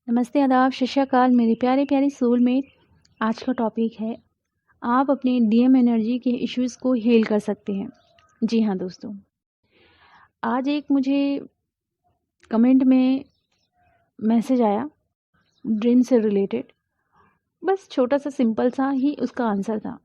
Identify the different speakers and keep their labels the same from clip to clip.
Speaker 1: नमस्ते, आदाब, सत श्री अकाल मेरे प्यारे प्यारे सोलमेट। आज का टॉपिक है आप अपने डीएम एनर्जी के इश्यूज़ को हील कर सकते हैं। जी हाँ दोस्तों, आज एक मुझे कमेंट में मैसेज आया ड्रीम से रिलेटेड। बस छोटा सा सिंपल सा ही उसका आंसर था,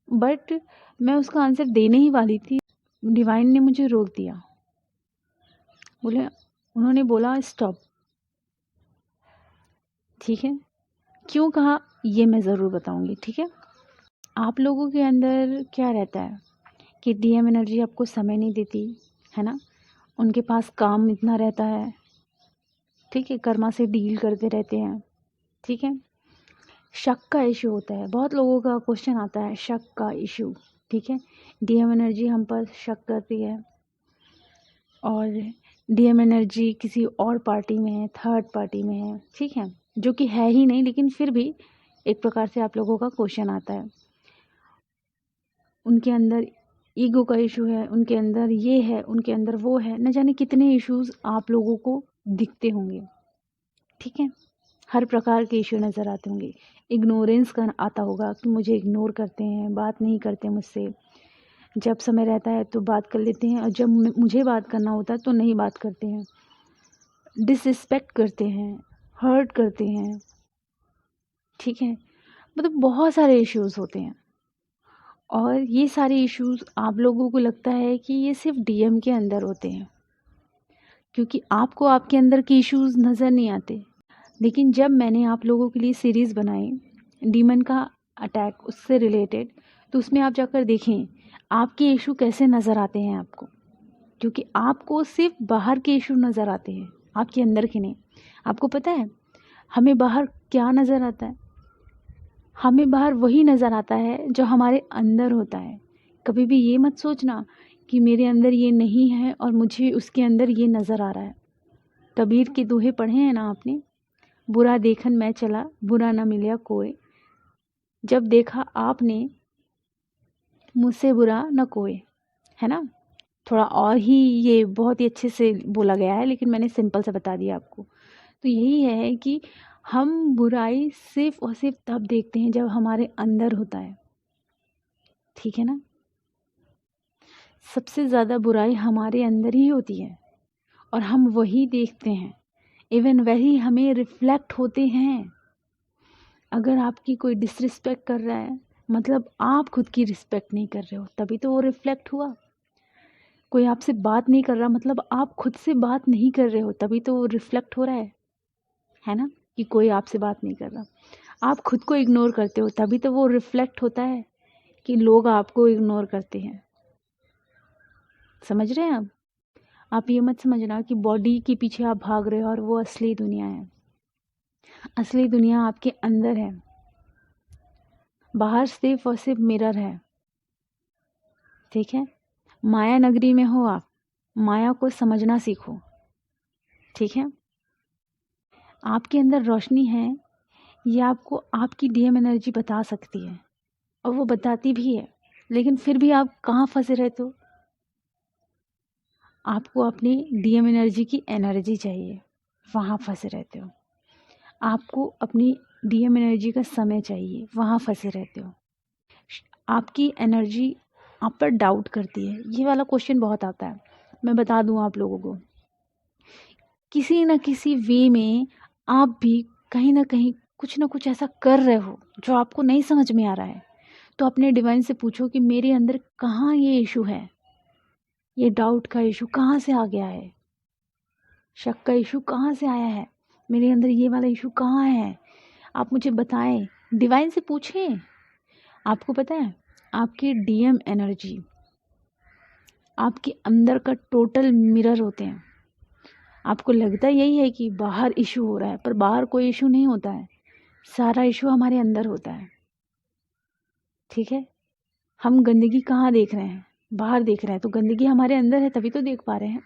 Speaker 1: बट मैं उसका आंसर देने ही वाली थी, डिवाइन ने मुझे रोक दिया। उन्होंने बोला स्टॉप। ठीक है, क्यों कहा ये मैं ज़रूर बताऊंगी। ठीक है, आप लोगों के अंदर क्या रहता है कि डीएम एनर्जी आपको समय नहीं देती है ना, उनके पास काम इतना रहता है। ठीक है, कर्मा से डील करते रहते हैं। ठीक है, शक का इशू होता है, बहुत लोगों का क्वेश्चन आता है शक का इशू। ठीक है, डीएम एनर्जी हम पर शक करती है और डीएम एनर्जी किसी और पार्टी में है, थर्ड पार्टी में है। ठीक है, जो कि है ही नहीं, लेकिन फिर भी एक प्रकार से आप लोगों का क्वेश्चन आता है। उनके अंदर ईगो का इशू है, उनके अंदर ये है, उनके अंदर वो है, न जाने कितने इश्यूज आप लोगों को दिखते होंगे। ठीक है, हर प्रकार के इशू नज़र आते होंगे। इग्नोरेंस का आता होगा कि मुझे इग्नोर करते हैं, बात नहीं करते मुझसे। जब समय रहता है तो बात कर लेते हैं और जब मुझे बात करना होता है तो नहीं बात करते हैं, डिसरिस्पेक्ट करते हैं, हर्ट करते हैं। ठीक है, मतलब बहुत सारे इश्यूज होते हैं और ये सारे इश्यूज आप लोगों को लगता है कि ये सिर्फ डीएम के अंदर होते हैं, क्योंकि आपको आपके अंदर के इश्यूज नज़र नहीं आते। लेकिन जब मैंने आप लोगों के लिए सीरीज़ बनाई डीमन का अटैक उससे रिलेटेड, तो उसमें आप जाकर देखें आपके इशू कैसे नज़र आते हैं आपको, क्योंकि आपको सिर्फ बाहर के इशू नज़र आते हैं, आपके अंदर के नहीं। आपको पता है हमें बाहर क्या नज़र आता है? हमें बाहर वही नज़र आता है जो हमारे अंदर होता है। कभी भी ये मत सोचना कि मेरे अंदर ये नहीं है और मुझे उसके अंदर ये नज़र आ रहा है। कबीर के दोहे पढ़े हैं ना आपने, बुरा देखन मैं चला बुरा ना मिला कोई, जब देखा आपने मुझसे बुरा न कोई, है ना। थोड़ा और ही ये बहुत ही अच्छे से बोला गया है, लेकिन मैंने सिंपल से बता दिया आपको। तो यही है कि हम बुराई सिर्फ और सिर्फ तब देखते हैं जब हमारे अंदर होता है। ठीक है ना, सबसे ज़्यादा बुराई हमारे अंदर ही होती है और हम वही देखते हैं, इवन वही हमें रिफ्लेक्ट होते हैं। अगर आपकी कोई डिसरिस्पेक्ट कर रहा है, मतलब आप खुद की रिस्पेक्ट नहीं कर रहे हो, तभी तो वो रिफ्लेक्ट हुआ। कोई आपसे बात नहीं कर रहा, मतलब आप खुद से बात नहीं कर रहे हो, तभी तो वो रिफ्लेक्ट हो रहा है ना, कि कोई आपसे बात नहीं कर रहा। आप खुद को इग्नोर करते हो, तभी तो वो रिफ्लेक्ट होता है कि लोग आपको इग्नोर करते हैं। समझ रहे हैं आप ये मत समझना कि बॉडी के पीछे आप भाग रहे हो और वो असली दुनिया है। असली दुनिया आपके अंदर है, बाहर सिर्फ और सिर्फ मिरर है। ठीक है, माया नगरी में हो आप, माया को समझना सीखो। ठीक है, आपके अंदर रोशनी है, ये आपको आपकी डीएम एनर्जी बता सकती है और वो बताती भी है, लेकिन फिर भी आप कहाँ फंसे रहते हो? आपको अपनी डीएम एनर्जी की एनर्जी चाहिए, वहाँ फंसे रहते हो। आपको अपनी डीएम एनर्जी का समय चाहिए, वहाँ फंसे रहते हो। आपकी एनर्जी आप पर डाउट करती है, ये वाला क्वेश्चन बहुत आता है। मैं बता दूँ आप लोगों को, किसी न किसी वे में आप भी कहीं ना कहीं कुछ ना कुछ ऐसा कर रहे हो जो आपको नहीं समझ में आ रहा है। तो अपने डिवाइन से पूछो कि मेरे अंदर कहाँ ये इशू है, ये डाउट का इशू कहाँ से आ गया है, शक का इशू कहाँ से आया है, मेरे अंदर ये वाला इशू कहाँ है, आप मुझे बताएं। डिवाइन से पूछें। आपको पता है आपकी डीएम एनर्जी आपके अंदर का टोटल मिरर होते हैं। आपको लगता यही है कि बाहर इशू हो रहा है, पर बाहर कोई इशू नहीं होता है, सारा इशू हमारे अंदर होता है। ठीक है, हम गंदगी कहाँ देख रहे हैं? बाहर देख रहे हैं, तो गंदगी हमारे अंदर है, तभी तो देख पा रहे हैं।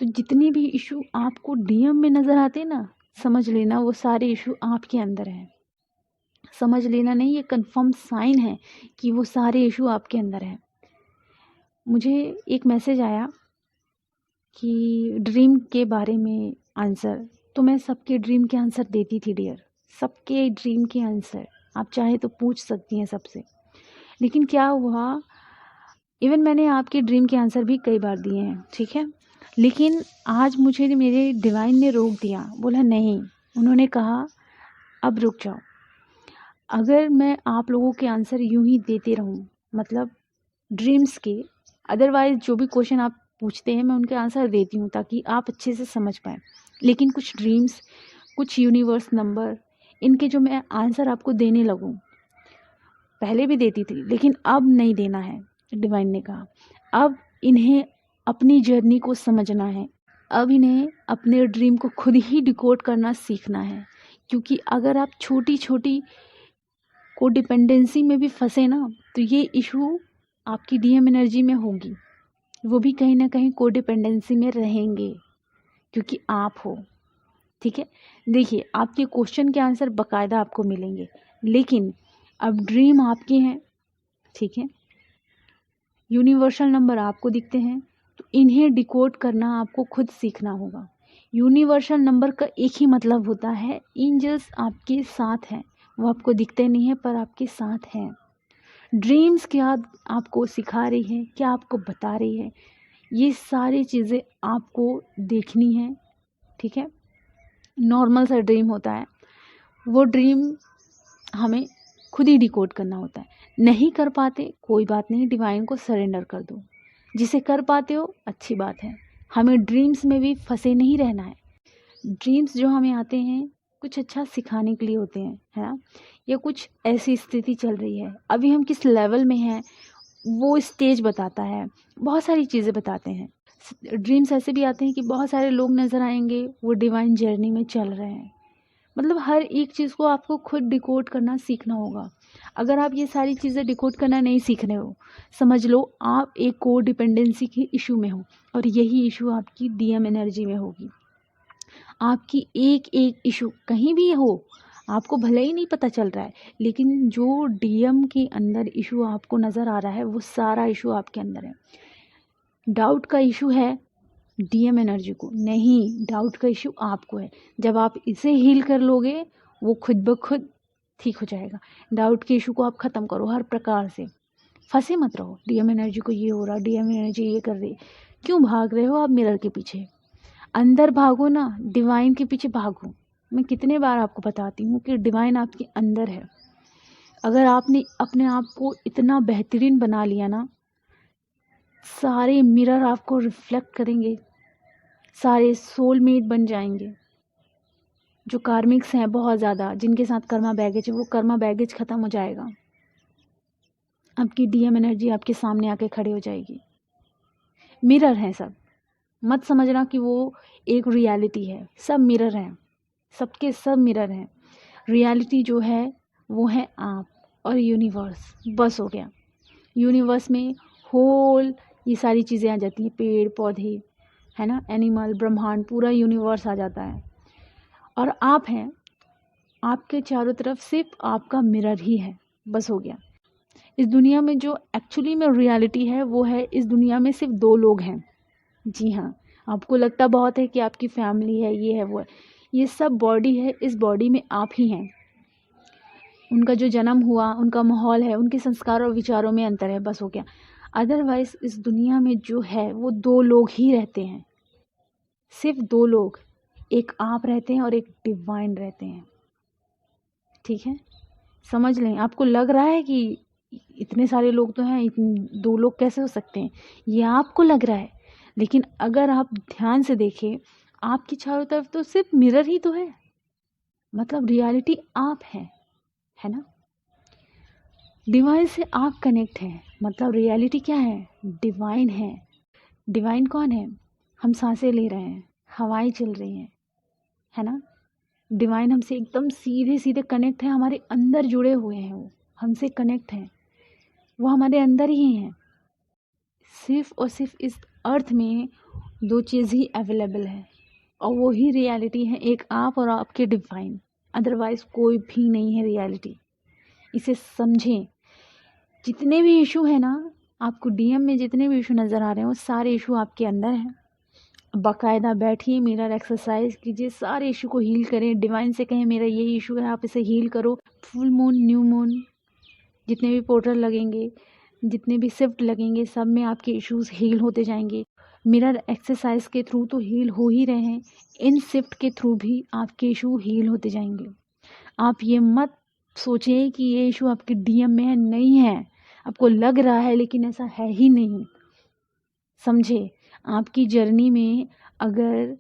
Speaker 1: तो जितने भी इशू आपको डीएम में नज़र आते हैं ना, समझ लेना वो सारे इशू आपके अंदर हैं। समझ लेना नहीं, ये कंफर्म साइन है कि वो सारे इशू आपके अंदर हैं। मुझे एक मैसेज आया कि ड्रीम के बारे में आंसर, तो मैं सबके ड्रीम के आंसर देती थी डियर, सबके ड्रीम के आंसर आप चाहे तो पूछ सकती हैं सबसे। लेकिन क्या हुआ, इवन मैंने आपके ड्रीम के आंसर भी कई बार दिए हैं, ठीक है, लेकिन आज मुझे मेरे डिवाइन ने रोक दिया, बोला नहीं। उन्होंने कहा अब रुक जाओ, अगर मैं आप लोगों के आंसर यूं ही देते रहूं, मतलब ड्रीम्स के, अदरवाइज जो भी क्वेश्चन आप पूछते हैं मैं उनके आंसर देती हूँ ताकि आप अच्छे से समझ पाएँ, लेकिन कुछ ड्रीम्स, कुछ यूनिवर्स नंबर, इनके जो मैं आंसर आपको देने लगूँ, पहले भी देती थी लेकिन अब नहीं देना है। डिवाइन ने कहा अब इन्हें अपनी जर्नी को समझना है, अब इन्हें अपने ड्रीम को खुद ही डिकोड करना सीखना है, क्योंकि अगर आप छोटी छोटी को डिपेंडेंसी में भी फंसे ना तो ये इशू आपकी डीएम एनर्जी में होगी, वो भी कहीं ना कहीं को डिपेंडेंसी में रहेंगे क्योंकि आप हो, ठीक है। देखिए आपके क्वेश्चन के आंसर बाकायदा आपको मिलेंगे, लेकिन अब ड्रीम आपके हैं, ठीक है, यूनिवर्सल नंबर आपको दिखते हैं, तो इन्हें डिकोड करना आपको खुद सीखना होगा। यूनिवर्सल नंबर का एक ही मतलब होता है, एंजल्स आपके साथ हैं, वो आपको दिखते नहीं हैं पर आपके साथ हैं। ड्रीम्स क्या आपको सिखा रही है, क्या आपको बता रही है, ये सारी चीज़ें आपको देखनी है, ठीक है। नॉर्मल सा ड्रीम होता है, वो ड्रीम हमें खुद ही डिकोड करना होता है। नहीं कर पाते कोई बात नहीं, डिवाइन को सरेंडर कर दो, जिसे कर पाते हो अच्छी बात है। हमें ड्रीम्स में भी फंसे नहीं रहना है। ड्रीम्स जो हमें आते हैं कुछ अच्छा सिखाने के लिए होते हैं, है ना, या कुछ ऐसी स्थिति चल रही है, अभी हम किस लेवल में हैं वो स्टेज बताता है, बहुत सारी चीज़ें बताते हैं। ड्रीम्स ऐसे भी आते हैं कि बहुत सारे लोग नज़र आएंगे, वो डिवाइन जर्नी में चल रहे हैं। मतलब हर एक चीज़ को आपको खुद डिकोड करना सीखना होगा। अगर आप ये सारी चीज़ें डिकोड करना नहीं सीख रहे हो, समझ लो आप एक को डिपेंडेंसी के इशू में हो, और यही इशू आपकी डीएम एनर्जी में होगी। आपकी एक एक इशू कहीं भी हो, आपको भले ही नहीं पता चल रहा है, लेकिन जो डीएम के अंदर इशू आपको नज़र आ रहा है वो सारा इशू आपके अंदर है। डाउट का इशू है डीएम एनर्जी को नहीं, डाउट का इशू आपको है। जब आप इसे हील कर लोगे वो खुद ब खुद ठीक हो जाएगा। डाउट के इशू को आप ख़त्म करो हर प्रकार से, फंसे मत रहो डीएम एनर्जी को ये हो रहा, डीएम एनर्जी ये कर रही, क्यों भाग रहे हो आप मिरर के पीछे? अंदर भागो ना, डिवाइन के पीछे भागो। मैं कितने बार आपको बताती हूँ कि डिवाइन आपके अंदर है। अगर आपने अपने आप को इतना बेहतरीन बना लिया ना, सारे मिरर आपको रिफ्लेक्ट करेंगे, सारे सोलमेट बन जाएंगे। जो कार्मिक्स हैं बहुत ज़्यादा, जिनके साथ कर्मा बैगेज है, वो कर्मा बैगेज ख़त्म हो जाएगा। आपकी डीएम एनर्जी आपके सामने आके खड़े हो जाएगी। मिरर हैं सब, मत समझना कि वो एक रियलिटी है, सब मिरर हैं, सबके सब मिरर हैं। रियलिटी जो है वो है आप और यूनिवर्स, बस हो गया। यूनिवर्स में होल ये सारी चीज़ें आ जाती हैं, पेड़ पौधे, है ना, एनिमल, ब्रह्मांड, पूरा यूनिवर्स आ जाता है, और आप हैं, आपके चारों तरफ सिर्फ आपका मिरर ही है, बस हो गया। इस दुनिया में जो एक्चुअली में रियलिटी है वो है, इस दुनिया में सिर्फ 2 लोग हैं। जी हाँ, आपको लगता बहुत है कि आपकी फैमिली है, ये है वो है, ये सब बॉडी है, इस बॉडी में आप ही हैं। उनका जो जन्म हुआ, उनका माहौल है, उनके संस्कार और विचारों में अंतर है, बस हो गया। अदरवाइज इस दुनिया में जो है वो 2 लोग ही रहते हैं, सिर्फ 2 लोग, एक आप रहते हैं और एक डिवाइन रहते हैं, ठीक है। समझ लें, आपको लग रहा है कि इतने सारे लोग तो हैं, 2 लोग कैसे हो सकते हैं, ये आपको लग रहा है, लेकिन अगर आप ध्यान से देखें आपकी चारों तरफ तो सिर्फ मिरर ही तो है, मतलब रियलिटी आप है ना। डिवाइन से आप कनेक्ट हैं, मतलब रियलिटी क्या है, डिवाइन है। डिवाइन कौन है? हम सांसें ले रहे हैं, हवाएं चल रही हैं, है ना। डिवाइन हमसे एकदम सीधे सीधे कनेक्ट है, हमारे अंदर जुड़े हुए हैं, वो हमसे कनेक्ट हैं, वो हमारे अंदर ही हैं। सिर्फ और सिर्फ इस अर्थ में 2 चीज़ ही अवेलेबल है, और वो ही रियलिटी है, एक आप और आपके डिवाइन, अदरवाइज कोई भी नहीं है रियलिटी। इसे समझें। जितने भी इशू है ना, आपको डीएम में जितने भी इशू नज़र आ रहे हैं वो सारे इशू आपके अंदर हैं, बाकायदा बैठिए, मिरर एक्सरसाइज कीजिए, सारे इशू को हील करें। डिवाइन से कहें मेरा ये इशू है, आप इसे हील करो। फुल मून, न्यू मून, जितने भी पोर्टल लगेंगे, जितने भी शिफ्ट लगेंगे, सब में आपके इश्यूज हील होते जाएंगे। मिरर एक्सरसाइज के थ्रू तो हील हो ही रहे हैं, इन शिफ्ट के थ्रू भी आपके इशू हील होते जाएंगे। आप ये मत सोचें कि ये इशू आपके डीएम में है, नहीं है। आपको लग रहा है लेकिन ऐसा है ही नहीं। समझे, आपकी जर्नी में अगर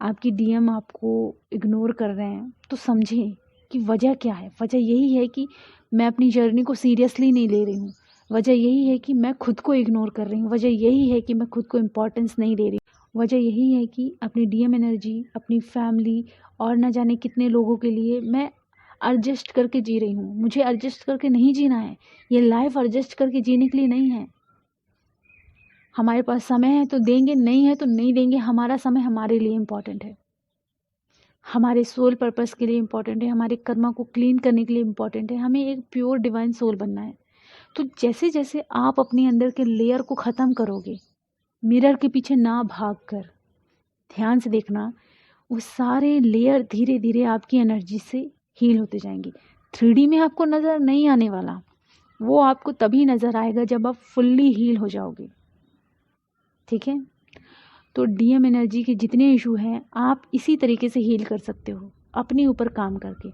Speaker 1: आपकी डीएम आपको इग्नोर कर रहे हैं तो समझें कि वजह क्या है। वजह यही है कि मैं अपनी जर्नी को सीरियसली नहीं ले रही हूँ। वजह यही है कि मैं खुद को इग्नोर कर रही हूँ। वजह यही है कि मैं खुद को इम्पोर्टेंस नहीं दे रही हूँ। वजह यही है कि अपनी डीएम एनर्जी, अपनी फैमिली और न जाने कितने लोगों के लिए मैं एडजस्ट करके जी रही हूँ। मुझे एडजस्ट करके नहीं जीना है। ये लाइफ एडजस्ट करके जीने के लिए नहीं है। हमारे पास समय है तो देंगे, नहीं है तो नहीं देंगे। हमारा समय हमारे लिए इम्पॉर्टेंट है, हमारे सोल पर्पस के लिए इम्पॉर्टेंट है, हमारे कर्मा को क्लीन करने के लिए इम्पॉर्टेंट है। हमें एक प्योर डिवाइन सोल बनना है। तो जैसे जैसे आप अपने अंदर के लेयर को ख़त्म करोगे, मिरर के पीछे ना भाग कर, ध्यान से देखना, वो सारे लेयर धीरे धीरे आपकी एनर्जी से हील होते जाएंगे। 3D में आपको नज़र नहीं आने वाला, वो आपको तभी नज़र आएगा जब आप फुल्ली हील हो जाओगे। ठीक है, तो डीएम एनर्जी के जितने इशू हैं आप इसी तरीके से हील कर सकते हो, अपने ऊपर काम करके।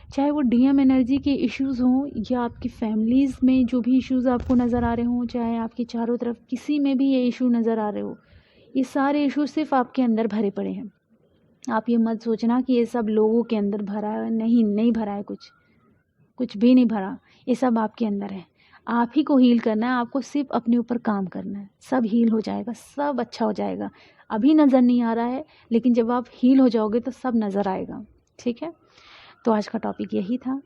Speaker 1: चाहे वो डीएम एनर्जी के इश्यूज़ हों या आपकी फैमिलीज़ में जो भी इश्यूज़ आपको नज़र आ रहे हों, चाहे आपके चारों तरफ किसी में भी ये इशू नज़र आ रहे हो, ये सारे इशू सिर्फ आपके अंदर भरे पड़े हैं। आप ये मत सोचना कि ये सब लोगों के अंदर भरा है। नहीं, नहीं भरा है, कुछ भी नहीं भरा। ये सब आपके अंदर है। आप ही को हील करना है, आपको सिर्फ अपने ऊपर काम करना है। सब हील हो जाएगा, सब अच्छा हो जाएगा। अभी नज़र नहीं आ रहा है, लेकिन जब आप हील हो जाओगे तो सब नज़र आएगा। ठीक है, तो आज का टॉपिक यही था।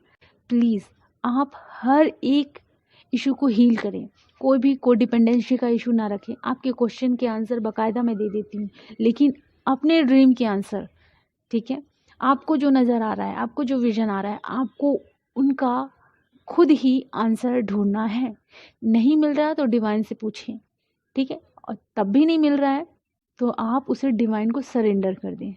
Speaker 1: प्लीज़ आप हर एक इशू को हील करें। कोई भी कोडिपेंडेंसी का इशू ना रखें। आपके क्वेश्चन के आंसर बाकायदा मैं दे देती हूँ, लेकिन अपने ड्रीम के आंसर। ठीक है, आपको जो नज़र आ रहा है, आपको जो विजन आ रहा है, आपको उनका खुद ही आंसर ढूंढना है। नहीं मिल रहा है तो डिवाइन से पूछिए। ठीक है, और तब भी नहीं मिल रहा है तो आप उसे डिवाइन को सरेंडर कर दें।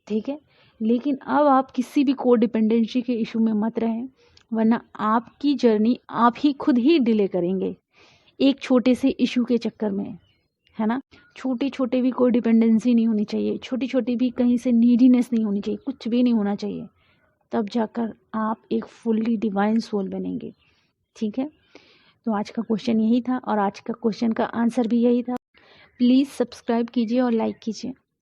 Speaker 1: ठीक है, लेकिन अब आप किसी भी कोडिपेंडेंसी के इशू में मत रहें, वरना आपकी जर्नी आप ही खुद ही डिले करेंगे एक छोटे से इशू के चक्कर में, है ना। छोटे छोटे भी कोई डिपेंडेंसी नहीं होनी चाहिए, छोटी छोटी भी कहीं से नीडीनेस नहीं होनी चाहिए, कुछ भी नहीं होना चाहिए। तब जाकर आप एक फुल्ली डिवाइन सोल बनेंगे। ठीक है, तो आज का क्वेश्चन यही था और आज का क्वेश्चन का आंसर भी यही था। प्लीज़ सब्सक्राइब कीजिए और लाइक कीजिए।